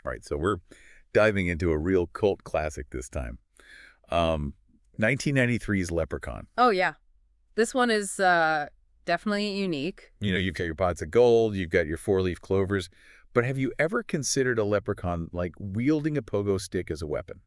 All right, so we're diving into a real cult classic this time. 1993's Leprechaun. Oh, yeah. This one is definitely unique. You've got your pots of gold, you've got your four-leaf clovers, but have you ever considered a leprechaun, like, wielding a pogo stick as a weapon?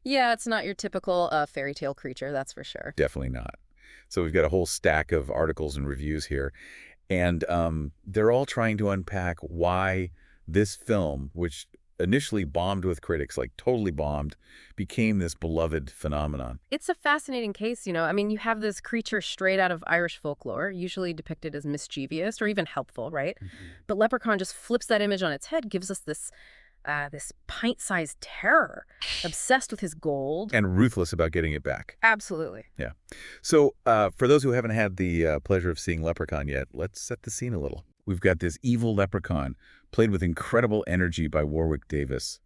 Yeah, it's not your typical fairy tale creature, that's for sure. Definitely not. So we've got a whole stack of articles and reviews here, and they're all trying to unpack why this film, which initially bombed with critics, like totally bombed, became this beloved phenomenon. It's a fascinating case, I mean, you have this creature straight out of Irish folklore, usually depicted as mischievous or even helpful, right? But Leprechaun just flips that image on its head, gives us this pint-sized terror, obsessed with his gold. And ruthless about getting it back. Absolutely. Yeah. So for those who haven't had the pleasure of seeing Leprechaun yet, let's set the scene a little. We've got this evil leprechaun played with incredible energy by Warwick Davis.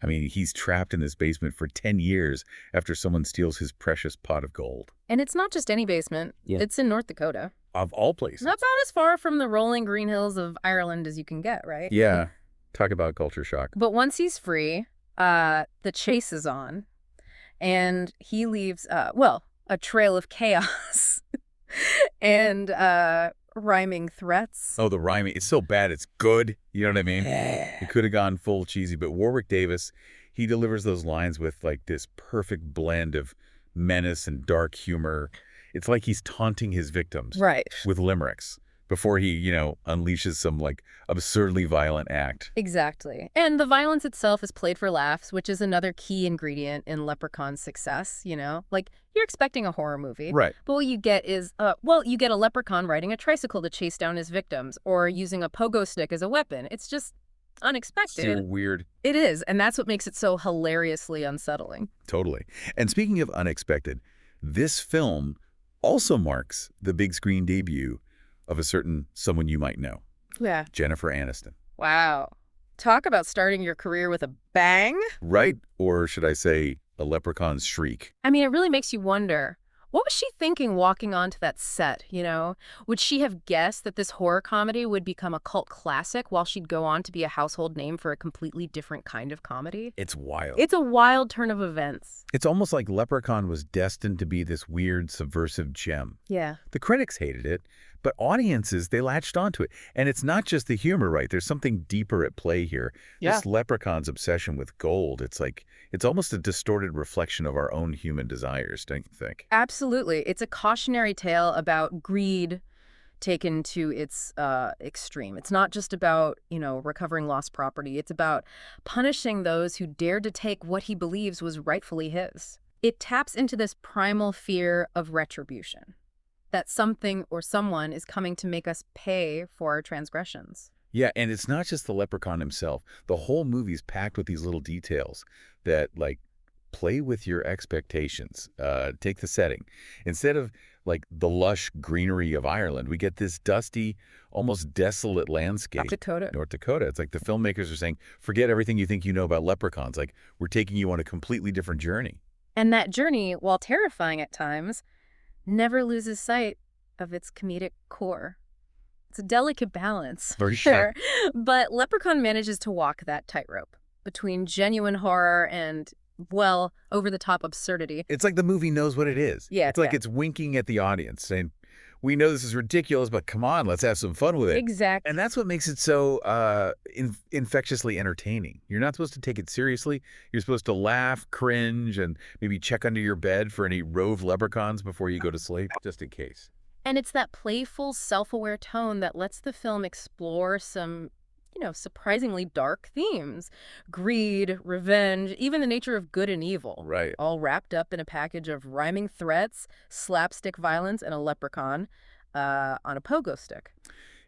I mean, he's trapped in this basement for 10 years after someone steals his precious pot of gold. And it's not just any basement. Yeah. It's in North Dakota. Of all places. About as far from the rolling green hills of Ireland as you can get, right? Yeah. Talk about culture shock. But once he's free, the chase is on. And he leaves, a trail of chaos and rhyming threats. Oh, the rhyming. It's so bad, it's good. You know what I mean? It could have gone full cheesy, but Warwick Davis, he delivers those lines with like this perfect blend of menace and dark humor. It's like he's taunting his victims with limericks before he, unleashes some like absurdly violent act. Exactly. And the violence itself is played for laughs, which is another key ingredient in Leprechaun's success, Like, you're expecting a horror movie. Right. But what you get is, you get a leprechaun riding a tricycle to chase down his victims or using a pogo stick as a weapon. It's just unexpected. So weird. It is, and that's what makes it so hilariously unsettling. Totally. And speaking of unexpected, this film also marks the big screen debut of a certain someone you might know. Yeah. Jennifer Aniston. Wow. Talk about starting your career with a bang. Right? Or should I say a leprechaun's shriek? I mean, it really makes you wonder, what was she thinking walking onto that set, Would she have guessed that this horror comedy would become a cult classic while she'd go on to be a household name for a completely different kind of comedy? It's wild. It's a wild turn of events. It's almost like Leprechaun was destined to be this weird, subversive gem. Yeah. The critics hated it, but audiences, they latched onto it. And it's not just the humor, right? There's something deeper at play here. Yeah. This leprechaun's obsession with gold, it's almost a distorted reflection of our own human desires, don't you think? Absolutely. It's a cautionary tale about greed taken to its extreme. It's not just about, recovering lost property. It's about punishing those who dared to take what he believes was rightfully his. It taps into this primal fear of retribution, that something or someone is coming to make us pay for our transgressions. Yeah, and it's not just the leprechaun himself. The whole movie's packed with these little details that, like, play with your expectations. Take the setting. Instead of, like, the lush greenery of Ireland, we get this dusty, almost desolate landscape. North Dakota. It's like the filmmakers are saying, forget everything you think you know about leprechauns. Like, we're taking you on a completely different journey. And that journey, while terrifying at times, never loses sight of its comedic core. It's a delicate balance. For sure. But Leprechaun manages to walk that tightrope between genuine horror and, over-the-top absurdity. It's like the movie knows what it is. Yeah. It's like it's winking at the audience, saying, we know this is ridiculous, but come on, let's have some fun with it. Exactly. And that's what makes it so infectiously entertaining. You're not supposed to take it seriously. You're supposed to laugh, cringe, and maybe check under your bed for any roved leprechauns before you go to sleep, just in case. And it's that playful, self-aware tone that lets the film explore some, surprisingly dark themes. Greed, revenge, even the nature of good and evil. Right. All wrapped up in a package of rhyming threats, slapstick violence, and a leprechaun on a pogo stick.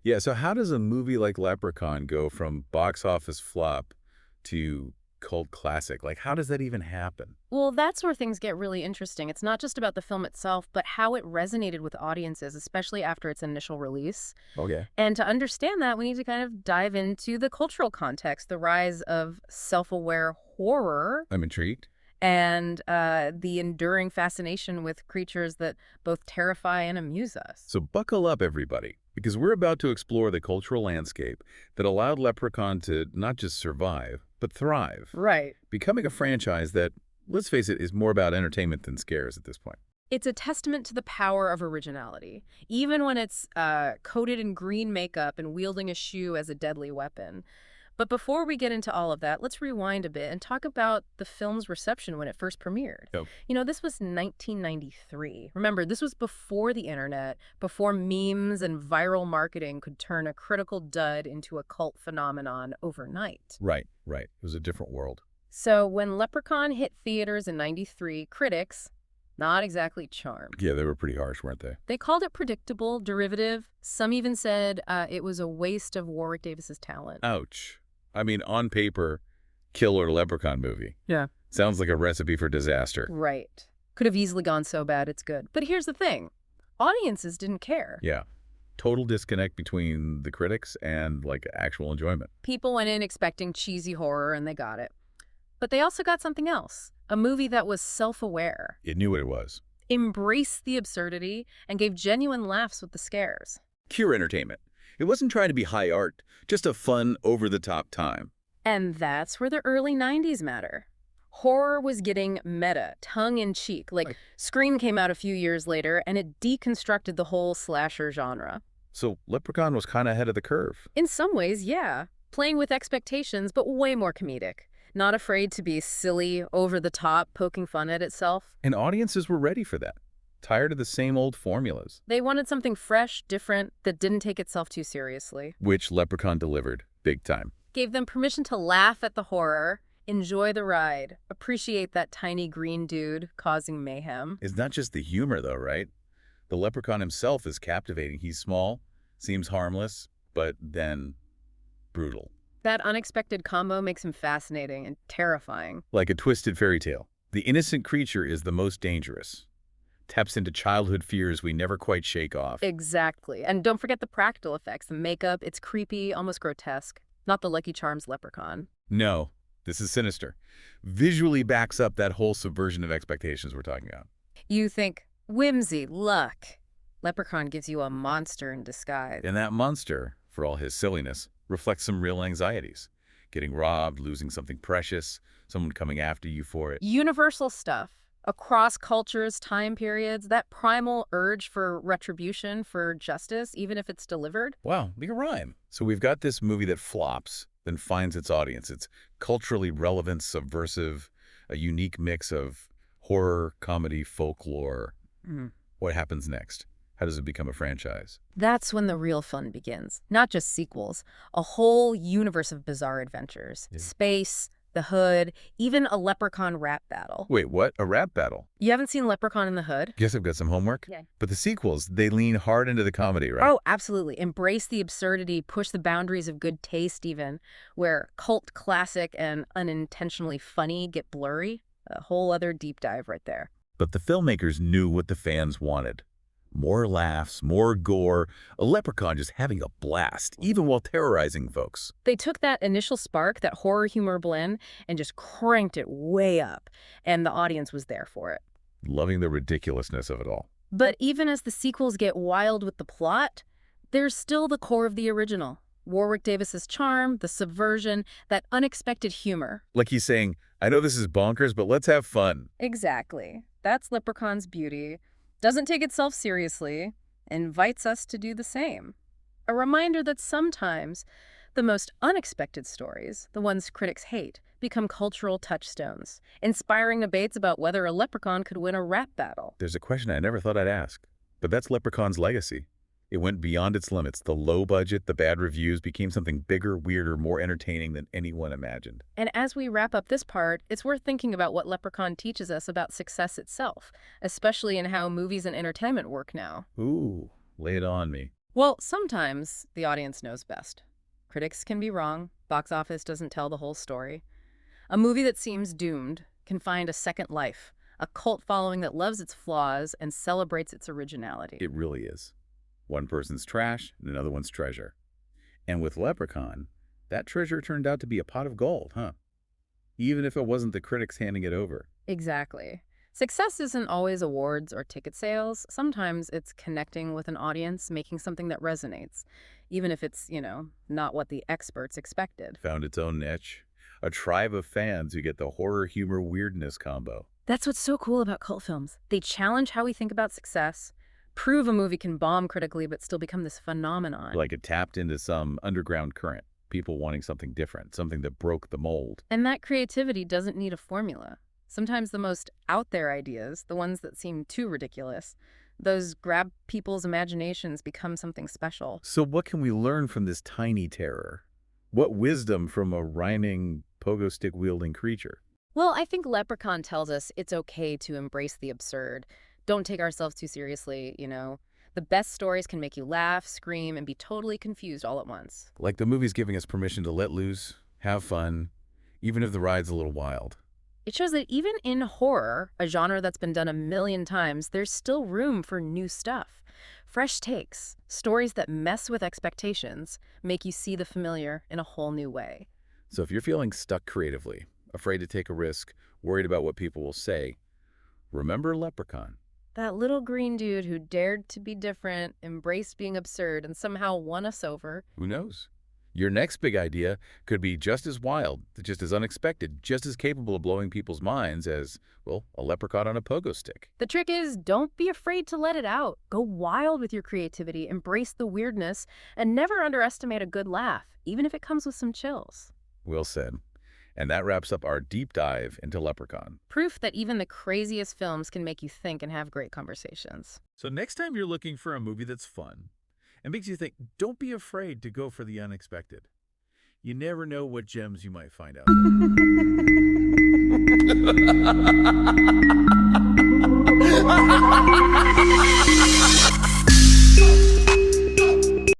Yeah, so how does a movie like Leprechaun go from box office flop to cult classic? Like, how does that even happen? Well, that's where things get really interesting. It's not just about the film itself, but how it resonated with audiences, especially after its initial release. Okay. And to understand that, we need to kind of dive into the cultural context, the rise of self-aware horror. I'm intrigued. And the enduring fascination with creatures that both terrify and amuse us. So buckle up, everybody, because we're about to explore the cultural landscape that allowed Leprechaun to not just survive, but thrive, Right. becoming a franchise that, let's face it, is more about entertainment than scares at this point. It's a testament to the power of originality, even when it's coated in green makeup and wielding a shoe as a deadly weapon. But before we get into all of that, let's rewind a bit and talk about the film's reception when it first premiered. Yep. This was 1993. Remember, this was before the internet, before memes and viral marketing could turn a critical dud into a cult phenomenon overnight. Right, right. It was a different world. So when Leprechaun hit theaters in 93, critics, not exactly charmed. Yeah, they were pretty harsh, weren't they? They called it predictable, derivative. Some even said it was a waste of Warwick Davis's talent. Ouch. I mean, on paper, killer Leprechaun movie. Yeah. Sounds like a recipe for disaster. Right. Could have easily gone so bad it's good. But here's the thing. Audiences didn't care. Yeah. Total disconnect between the critics and, like, actual enjoyment. People went in expecting cheesy horror, and they got it. But they also got something else. A movie that was self-aware, It knew what it was. embraced the absurdity, and gave genuine laughs with the scares. Pure entertainment. It wasn't trying to be high art, just a fun, over-the-top time. And that's where the early 90s matter. Horror was getting meta, tongue-in-cheek. Like, Scream came out a few years later, and it deconstructed the whole slasher genre. So Leprechaun was kind of ahead of the curve. In some ways, yeah. Playing with expectations, but way more comedic. Not afraid to be silly, over-the-top, poking fun at itself. And audiences were ready for that. Tired of the same old formulas. They wanted something fresh, different, that didn't take itself too seriously. Which Leprechaun delivered, big time. Gave them permission to laugh at the horror, enjoy the ride, appreciate that tiny green dude causing mayhem. It's not just the humor, though, right? The Leprechaun himself is captivating. He's small, seems harmless, but then brutal. That unexpected combo makes him fascinating and terrifying. Like a twisted fairy tale. The innocent creature is the most dangerous. Taps into childhood fears we never quite shake off. Exactly. And don't forget the practical effects. The makeup, it's creepy, almost grotesque. Not the Lucky Charms leprechaun. No, this is sinister. Visually backs up that whole subversion of expectations we're talking about. You think, whimsy, luck. Leprechaun gives you a monster in disguise. And that monster, for all his silliness, reflects some real anxieties. Getting robbed, losing something precious, someone coming after you for it. Universal stuff. Across cultures, time periods, that primal urge for retribution, for justice, even if it's delivered. Wow, like a rhyme. So we've got this movie that flops, then finds its audience. It's culturally relevant, subversive, a unique mix of horror, comedy, folklore. What happens next? How does it become a franchise? That's when the real fun begins. Not just sequels, a whole universe of bizarre adventures. Yeah. Space, the Hood, even a Leprechaun rap battle. Wait, what? A rap battle? You haven't seen Leprechaun in the Hood? Guess I've got some homework? Yeah. But the sequels, they lean hard into the comedy, right? Oh, absolutely. Embrace the absurdity, push the boundaries of good taste even, where cult classic and unintentionally funny get blurry. A whole other deep dive right there. But the filmmakers knew what the fans wanted. More laughs, more gore, a leprechaun just having a blast, even while terrorizing folks. They took that initial spark, that horror humor blend, and just cranked it way up, and the audience was there for it. Loving the ridiculousness of it all. But even as the sequels get wild with the plot, there's still the core of the original. Warwick Davis's charm, the subversion, that unexpected humor. Like he's saying, I know this is bonkers, but let's have fun. Exactly. That's Leprechaun's beauty. Doesn't take itself seriously, invites us to do the same. A reminder that sometimes the most unexpected stories, the ones critics hate, become cultural touchstones, inspiring debates about whether a leprechaun could win a rap battle. There's a question I never thought I'd ask, but that's Leprechaun's legacy. It went beyond its limits. The low budget, the bad reviews became something bigger, weirder, more entertaining than anyone imagined. And as we wrap up this part, it's worth thinking about what Leprechaun teaches us about success itself, especially in how movies and entertainment work now. Ooh, lay it on me. Well, sometimes the audience knows best. Critics can be wrong. Box office doesn't tell the whole story. A movie that seems doomed can find a second life, a cult following that loves its flaws and celebrates its originality. It really is. One person's trash and another one's treasure. And with Leprechaun, that treasure turned out to be a pot of gold, huh? Even if it wasn't the critics handing it over. Exactly. Success isn't always awards or ticket sales. Sometimes it's connecting with an audience, making something that resonates, even if it's, not what the experts expected. Found its own niche. a tribe of fans who get the horror humor weirdness combo. That's what's so cool about cult films. They challenge how we think about success, prove a movie can bomb critically but still become this phenomenon. Like it tapped into some underground current, people wanting something different, something that broke the mold. And that creativity doesn't need a formula. Sometimes the most out there ideas, the ones that seem too ridiculous, those grab people's imaginations, become something special. So what can we learn from this tiny terror? What wisdom from a rhyming pogo stick wielding creature? Well, I think Leprechaun tells us it's okay to embrace the absurd. Don't take ourselves too seriously, you know. The best stories can make you laugh, scream, and be totally confused all at once. Like the movie's giving us permission to let loose, have fun, even if the ride's a little wild. It shows that even in horror, a genre that's been done a million times, there's still room for new stuff. Fresh takes, stories that mess with expectations, make you see the familiar in a whole new way. So if you're feeling stuck creatively, afraid to take a risk, worried about what people will say, remember Leprechaun. That little green dude who dared to be different, embraced being absurd, and somehow won us over. Who knows? Your next big idea could be just as wild, just as unexpected, just as capable of blowing people's minds as, well, a leprechaun on a pogo stick. The trick is, don't be afraid to let it out. Go wild with your creativity, embrace the weirdness, and never underestimate a good laugh, even if it comes with some chills. Well said. And that wraps up our deep dive into Leprechaun. Proof that even the craziest films can make you think and have great conversations. So next time you're looking for a movie that's fun and makes you think, don't be afraid to go for the unexpected. You never know what gems you might find out there.